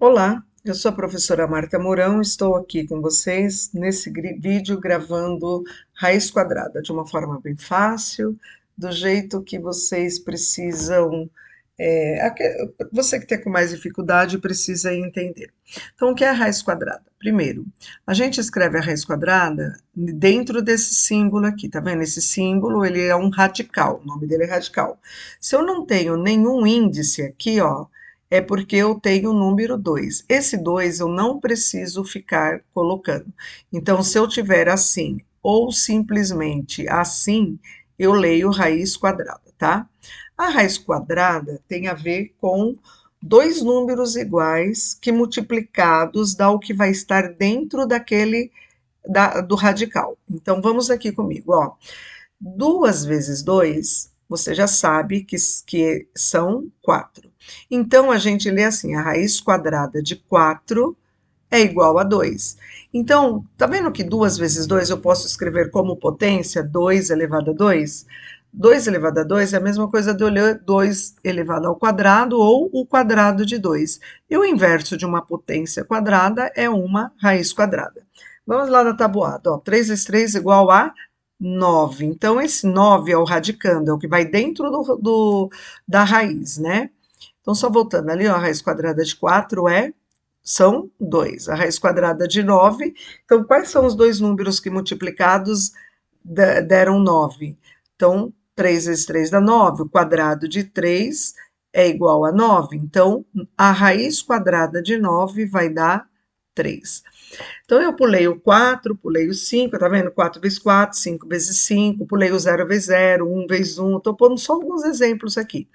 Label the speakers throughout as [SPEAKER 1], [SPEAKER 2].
[SPEAKER 1] Olá, eu sou a professora Marta Mourão, estou aqui com vocês nesse vídeo gravando raiz quadrada de uma forma bem fácil, do jeito que vocês precisam, você que tem com mais dificuldade precisa entender. Então, o que é a raiz quadrada? Primeiro, a gente escreve a raiz quadrada dentro desse símbolo aqui, tá vendo? Esse símbolo, ele é um radical, o nome dele é radical. Se eu não tenho nenhum índice aqui, ó, é porque eu tenho o número 2. Esse 2 eu não preciso ficar colocando. Então, se eu tiver assim ou simplesmente assim, eu leio raiz quadrada, tá? A raiz quadrada tem a ver com dois números iguais que multiplicados dá o que vai estar dentro do radical. Então, vamos aqui comigo, ó. 2 vezes 2, você já sabe que são 4. Então, a gente lê assim, a raiz quadrada de 4 é igual a 2. Então, tá vendo que 2 vezes 2 eu posso escrever como potência 2 elevado a 2? 2 elevado a 2 é a mesma coisa de eu ler 2 elevado ao quadrado ou o quadrado de 2. E o inverso de uma potência quadrada é uma raiz quadrada. Vamos lá na tabuada, ó, 3 vezes 3 igual a 9. Então, esse 9 é o radicando, é o que vai dentro da raiz, né? Então, só voltando ali, ó, a raiz quadrada de 4 são 2. A raiz quadrada de 9. Então, quais são os dois números que multiplicados deram 9? Então, 3 vezes 3 dá 9. O quadrado de 3 é igual a 9. Então, a raiz quadrada de 9 vai dar 3. Então, eu pulei o 4, pulei o 5, tá vendo? 4 vezes 4, 5 vezes 5, pulei o 0 vezes 0, 1 vezes 1, tô pondo só alguns exemplos aqui.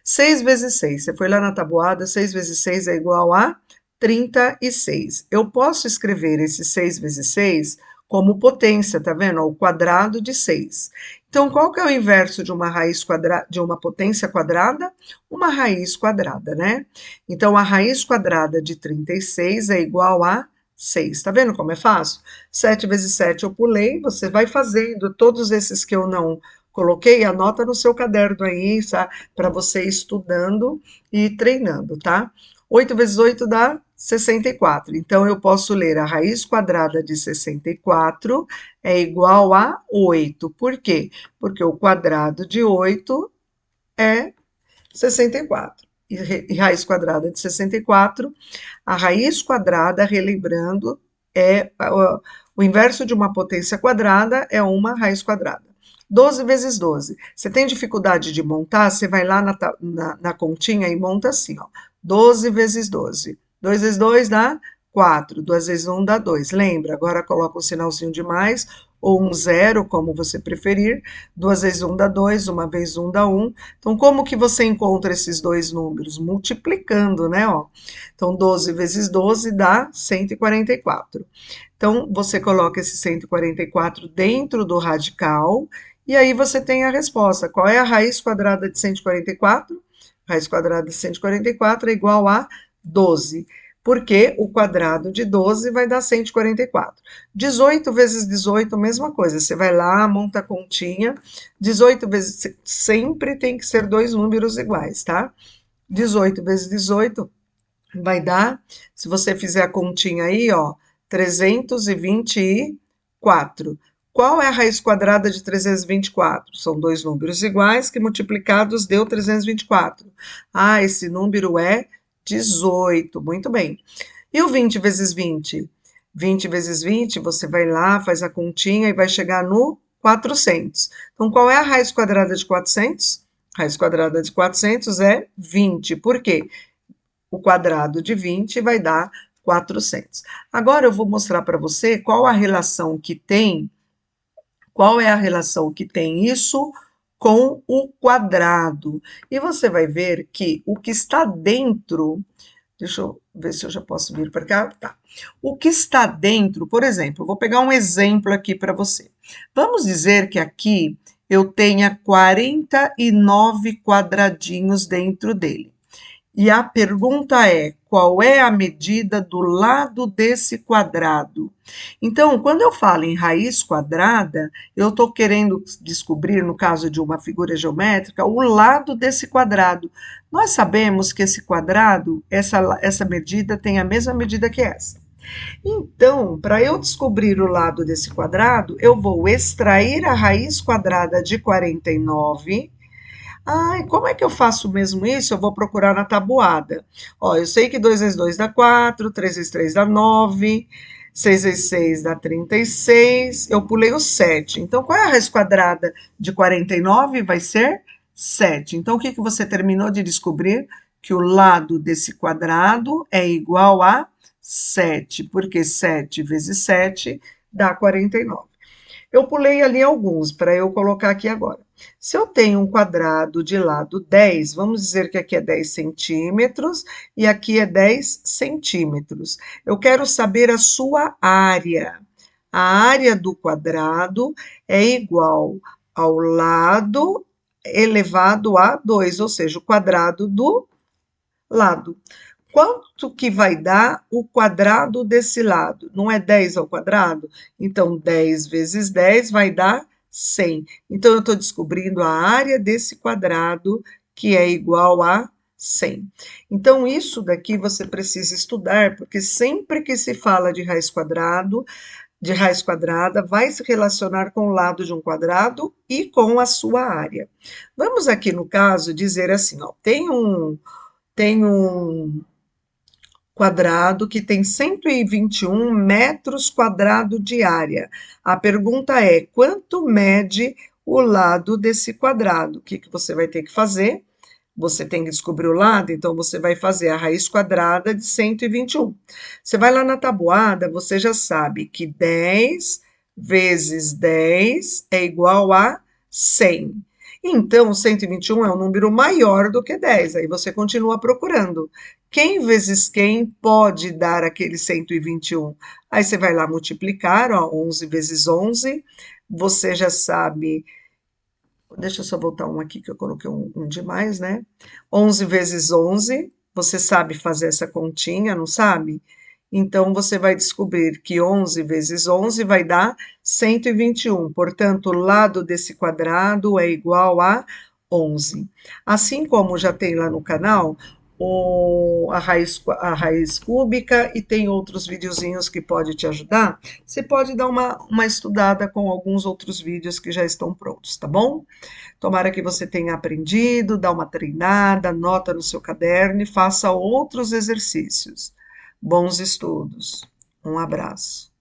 [SPEAKER 1] 6 vezes 6, você foi lá na tabuada, 6 vezes 6 é igual a 36. Eu posso escrever esse 6 vezes 6 como potência, tá vendo? O quadrado de 6. Então, qual que é o inverso de uma raiz quadrada, de uma potência quadrada? Uma raiz quadrada, né? Então, a raiz quadrada de 36 é igual a 6. Tá vendo como é fácil? 7 vezes 7 eu pulei, você vai fazendo todos esses que eu não coloquei, anota no seu caderno aí, para você ir estudando e treinando, tá? 8 vezes 8 dá 64. Então, eu posso ler a raiz quadrada de 64 é igual a 8. Por quê? Porque o quadrado de 8 é 64. E raiz quadrada de 64, a raiz quadrada, relembrando, é o inverso de uma potência quadrada é uma raiz quadrada. 12 vezes 12. Você tem dificuldade de montar? Você vai lá na continha e monta assim, ó. 12 vezes 12. 2 vezes 2 dá 4. 2 vezes 1 dá 2. Lembra? Agora coloca um sinalzinho de mais ou um zero, como você preferir. 2 vezes 1 dá 2, 1 vezes 1 dá 1. Então, como que você encontra esses dois números? Multiplicando, né? Ó. Então, 12 vezes 12 dá 144. Então, você coloca esse 144 dentro do radical, e aí você tem a resposta. Qual é a raiz quadrada de 144? Raiz quadrada de 144 é igual a 12, porque o quadrado de 12 vai dar 144. 18 vezes 18, mesma coisa. Você vai lá, monta a continha. 18 vezes... Sempre tem que ser dois números iguais, tá? 18 vezes 18 vai dar, se você fizer a continha aí, ó, 324. Qual é a raiz quadrada de 324? São dois números iguais que multiplicados deu 324. Ah, esse número é 18. Muito bem. E o 20 vezes 20? 20 vezes 20, você vai lá, faz a continha e vai chegar no 400. Então, qual é a raiz quadrada de 400? Raiz quadrada de 400 é 20. Por quê? O quadrado de 20 vai dar 400. Agora eu vou mostrar para você qual a relação que tem, qual é a relação que tem isso com o quadrado. E você vai ver que o que está dentro, deixa eu ver se eu já posso vir para cá, tá. O que está dentro, por exemplo, vou pegar um exemplo aqui para você. Vamos dizer que aqui eu tenha 49 quadradinhos dentro dele. E a pergunta é: qual é a medida do lado desse quadrado? Então, quando eu falo em raiz quadrada, eu estou querendo descobrir, no caso de uma figura geométrica, o lado desse quadrado. Nós sabemos que esse quadrado, essa medida tem a mesma medida que essa. Então, para eu descobrir o lado desse quadrado, eu vou extrair a raiz quadrada de 49. Ai, como é que eu faço mesmo isso? Eu vou procurar na tabuada. Ó, eu sei que 2 vezes 2 dá 4, 3 vezes 3 dá 9, 6 vezes 6 dá 36. Eu pulei o 7. Então, qual é a raiz quadrada de 49? Vai ser 7. Então, o que que você terminou de descobrir? Que o lado desse quadrado é igual a 7, porque 7 vezes 7 dá 49. Eu pulei ali alguns para eu colocar aqui agora. Se eu tenho um quadrado de lado 10, vamos dizer que aqui é 10 centímetros e aqui é 10 centímetros. Eu quero saber a sua área. A área do quadrado é igual ao lado elevado a 2, ou seja, o quadrado do lado. Quanto que vai dar o quadrado desse lado? Não é 10 ao quadrado? Então, 10 vezes 10 vai dar 100. Então, eu estou descobrindo a área desse quadrado, que é igual a 100. Então, isso daqui você precisa estudar, porque sempre que se fala de raiz quadrada, vai se relacionar com o lado de um quadrado e com a sua área. Vamos aqui, no caso, dizer assim, ó, tem um quadrado que tem 121 metros quadrados de área. A pergunta é: quanto mede o lado desse quadrado? O que que você vai ter que fazer? Você tem que descobrir o lado, então você vai fazer a raiz quadrada de 121. Você vai lá na tabuada, você já sabe que 10 vezes 10 é igual a 100. Então, 121 é um número maior do que 10. Aí você continua procurando. Quem vezes quem pode dar aquele 121? Aí você vai lá multiplicar, ó, 11 vezes 11. Você já sabe. Deixa eu só voltar um aqui, que eu coloquei um demais, né? 11 vezes 11, você sabe fazer essa continha, não sabe? Então, você vai descobrir que 11 vezes 11 vai dar 121. Portanto, o lado desse quadrado é igual a 11. Assim como já tem lá no canal a raiz cúbica e tem outros videozinhos que pode te ajudar, você pode dar uma estudada com alguns outros vídeos que já estão prontos, tá bom? Tomara que você tenha aprendido, dá uma treinada, anota no seu caderno e faça outros exercícios. Bons estudos. Um abraço.